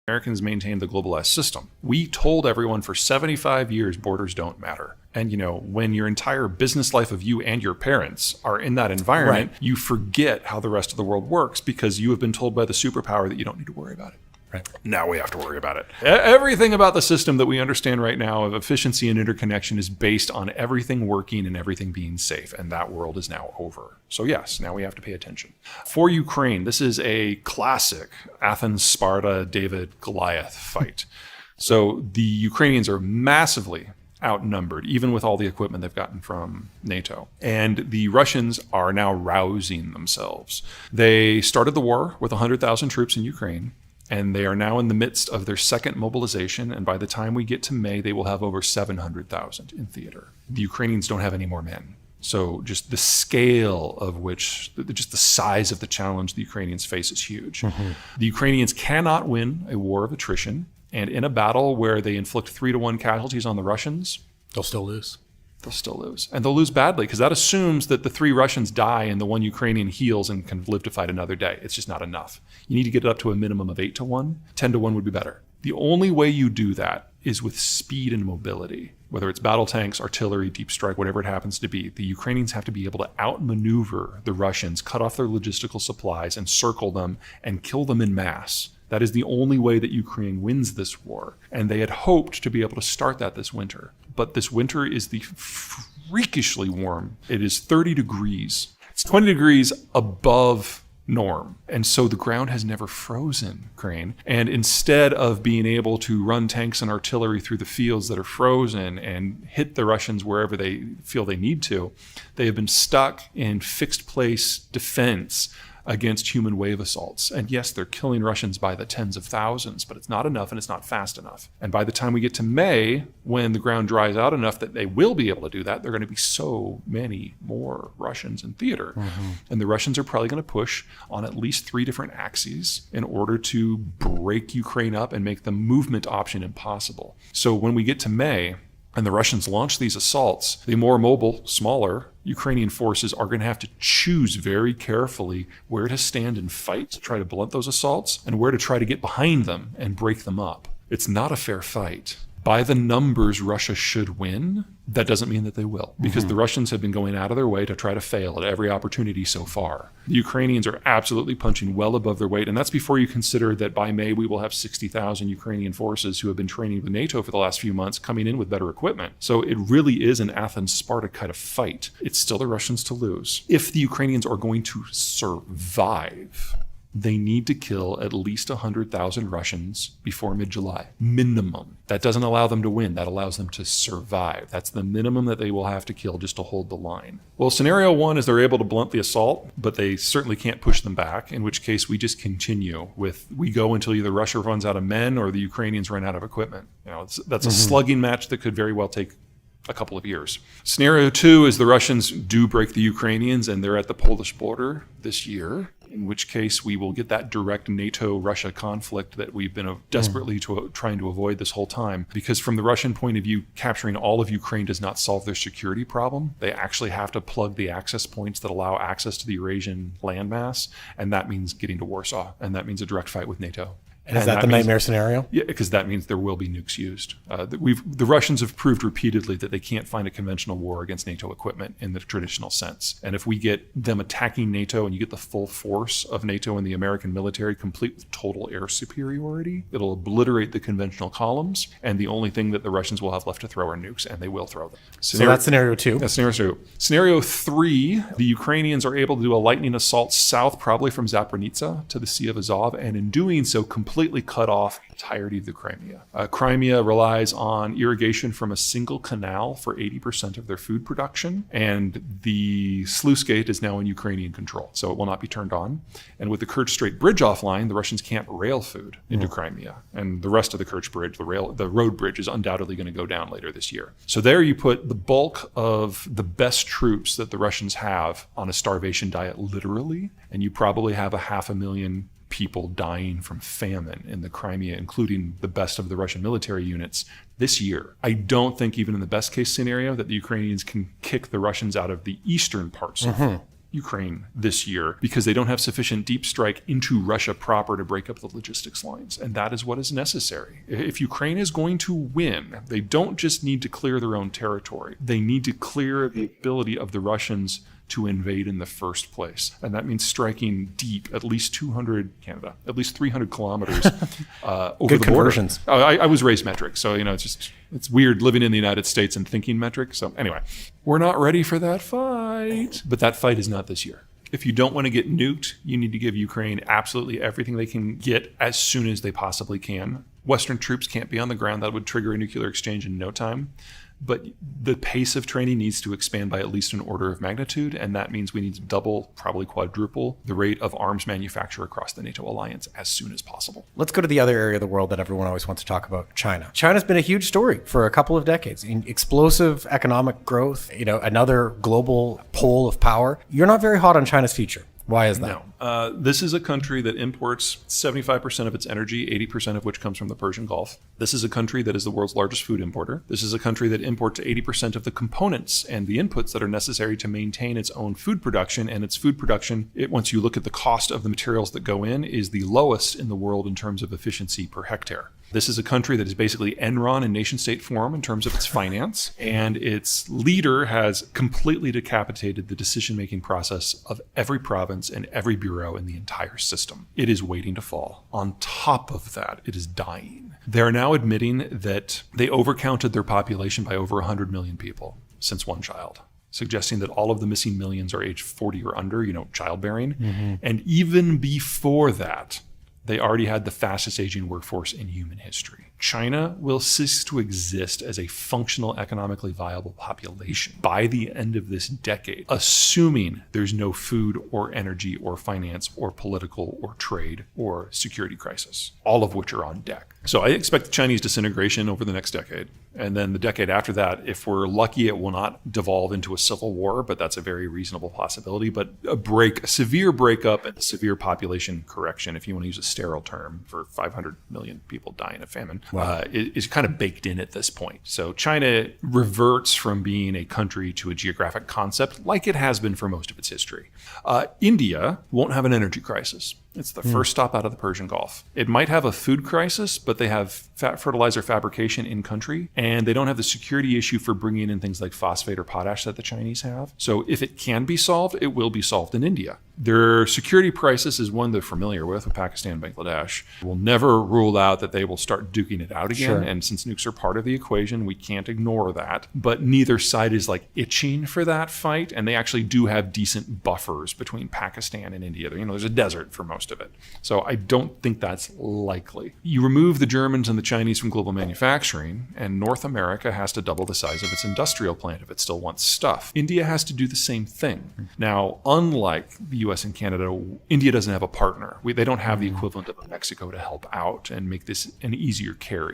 Americans maintained the globalized system. We told everyone for 75 years borders don't matter. And, when your entire business life of you and your parents are in that environment, you forget how the rest of the world works because you have been told by the superpower that you don't need to worry about it. Right. Now we have to worry about it. Everything about the system that we understand right now of efficiency and interconnection is based on everything working and everything being safe. And that world is now over. So yes, now we have to pay attention. For Ukraine, this is a classic Athens, Sparta, David, Goliath fight. So the Ukrainians are massively outnumbered, even with all the equipment they've gotten from NATO. And the Russians are now rousing themselves. They started the war with 100,000 troops in Ukraine. And they are now in the midst of their second mobilization. And by the time we get to May, they will have over 700,000 in theater. The Ukrainians don't have any more men. So just the scale of which, just the size of the challenge the Ukrainians face is huge. Mm-hmm. The Ukrainians cannot win a war of attrition. And in a battle where they inflict 3-1 casualties on the Russians, they'll still lose. They'll still lose. And they'll lose badly because that assumes that the 3 Russians die and the 1 Ukrainian heals and can live to fight another day. It's just not enough. You need to get it up to a minimum of 8-1. 10-1 would be better. The only way you do that is with speed and mobility. Whether it's battle tanks, artillery, deep strike, whatever it happens to be, the Ukrainians have to be able to outmaneuver the Russians, cut off their logistical supplies, encircle them, and kill them in mass. That is the only way that Ukraine wins this war. And they had hoped to be able to start that this winter. But this winter is the freakishly warm. It is 30 degrees. It's 20 degrees above norm. And so the ground has never frozen, Crane. And instead of being able to run tanks and artillery through the fields that are frozen and hit the Russians wherever they feel they need to, they have been stuck in fixed place defense against human wave assaults. And yes, they're killing Russians by the tens of thousands, but it's not enough and it's not fast enough. And by the time we get to May, when the ground dries out enough that they will be able to do that, there are going to be so many more Russians in theater. Mm-hmm. And the Russians are probably going to push on at least 3 different axes in order to break Ukraine up and make the movement option impossible. So when we get to May, and the Russians launch these assaults, the more mobile, smaller Ukrainian forces are going to have to choose very carefully where to stand and fight to try to blunt those assaults and where to try to get behind them and break them up. It's not a fair fight. By the numbers, Russia should win. That doesn't mean that they will, because the Russians have been going out of their way to try to fail at every opportunity so far. The Ukrainians are absolutely punching well above their weight, and that's before you consider that by May we will have 60,000 Ukrainian forces who have been training with NATO for the last few months coming in with better equipment. So it really is an Athens-Sparta kind of fight. It's still the Russians to lose. If the Ukrainians are going to survive, they need to kill at least 100,000 Russians before mid-July. Minimum. That doesn't allow them to win. That allows them to survive. That's the minimum that they will have to kill just to hold the line. Well, scenario 1 is they're able to blunt the assault, but they certainly can't push them back, in which case we just continue with, we go until either Russia runs out of men or the Ukrainians run out of equipment. That's a slugging match that could very well take a couple of years. Scenario 2 is the Russians do break the Ukrainians and they're at the Polish border this year, in which case we will get that direct NATO-Russia conflict that we've been desperately trying to avoid this whole time. Because from the Russian point of view, capturing all of Ukraine does not solve their security problem. They actually have to plug the access points that allow access to the Eurasian landmass, and that means getting to Warsaw, and that means a direct fight with NATO. And is that the nightmare scenario? Yeah, because that means there will be nukes used. The Russians have proved repeatedly that they can't find a conventional war against NATO equipment in the traditional sense. And if we get them attacking NATO and you get the full force of NATO and the American military complete with total air superiority, it'll obliterate the conventional columns. And the only thing that the Russians will have left to throw are nukes, and they will throw them. So that's scenario 2. That's scenario 2. Scenario 3, the Ukrainians are able to do a lightning assault south, probably from Zaporizhzhia to the Sea of Azov, and in doing so, completely cut off the entirety of the Crimea. Crimea relies on irrigation from a single canal for 80% of their food production, and the sluice gate is now in Ukrainian control, so it will not be turned on. And with the Kerch Strait Bridge offline, the Russians can't rail food into Crimea, and the rest of the Kerch Bridge, the road bridge, is undoubtedly going to go down later this year. So there you put the bulk of the best troops that the Russians have on a starvation diet, literally, and you probably have 500,000 people dying from famine in the Crimea, including the best of the Russian military units this year. I don't think even in the best case scenario that the Ukrainians can kick the Russians out of the eastern parts of Ukraine this year because they don't have sufficient deep strike into Russia proper to break up the logistics lines. And that is what is necessary. If Ukraine is going to win, they don't just need to clear their own territory. They need to clear the ability of the Russians to invade in the first place. And that means striking deep, at least 300 kilometers over Good the conversions. border. I was raised metric, so it's weird living in the United States and thinking metric. So anyway, we're not ready for that fight, but that fight is not this year. If you don't want to get nuked, you need to give Ukraine absolutely everything they can get as soon as they possibly can. Western troops can't be on the ground. That would trigger a nuclear exchange in no time. But the pace of training needs to expand by at least an order of magnitude, and that means we need to double, probably quadruple, the rate of arms manufacture across the NATO alliance as soon as possible. Let's go to the other area of the world that everyone always wants to talk about, China. China's been a huge story for a couple of decades. Explosive economic growth, another global pole of power. You're not very hot on China's future. Why is that? No. This is a country that imports 75% of its energy, 80% of which comes from the Persian Gulf. This is a country that is the world's largest food importer. This is a country that imports 80% of the components and the inputs that are necessary to maintain its own food production. And its food production, once you look at the cost of the materials that go in, is the lowest in the world in terms of efficiency per hectare. This is a country that is basically Enron in nation state form in terms of its finance, and its leader has completely decapitated the decision-making process of every province and every bureau in the entire system. It is waiting to fall. On top of that, it is dying. They're now admitting that they overcounted their population by over 100 million people since one child, suggesting that all of the missing millions are age 40 or under, childbearing. Mm-hmm. And even before that, they already had the fastest aging workforce in human history. China will cease to exist as a functional, economically viable population by the end of this decade, assuming there's no food or energy or finance or political or trade or security crisis, all of which are on deck. So I expect the Chinese disintegration over the next decade. And then the decade after that, if we're lucky, it will not devolve into a civil war, but that's a very reasonable possibility. But a severe breakup and a severe population correction, if you want to use a sterile term for 500 million people dying of famine, wow, is kind of baked in at this point. So China reverts from being a country to a geographic concept like it has been for most of its history. India won't have an energy crisis. It's the first stop out of the Persian Gulf. It might have a food crisis, but they have fertilizer fabrication in country, and they don't have the security issue for bringing in things like phosphate or potash that the Chinese have. So if it can be solved, it will be solved in India. Their security crisis is one they're familiar with Pakistan and Bangladesh. We'll never rule out that they will start duking it out again. Sure. And since nukes are part of the equation, we can't ignore that. But neither side is itching for that fight. And they actually do have decent buffers between Pakistan and India. There's a desert for most of it. So I don't think that's likely. You remove the Germans and the Chinese from global manufacturing, and North America has to double the size of its industrial plant if it still wants stuff. India has to do the same thing. Now, unlike the US and Canada, India doesn't have a partner. They don't have the equivalent of Mexico to help out and make this an easier carry.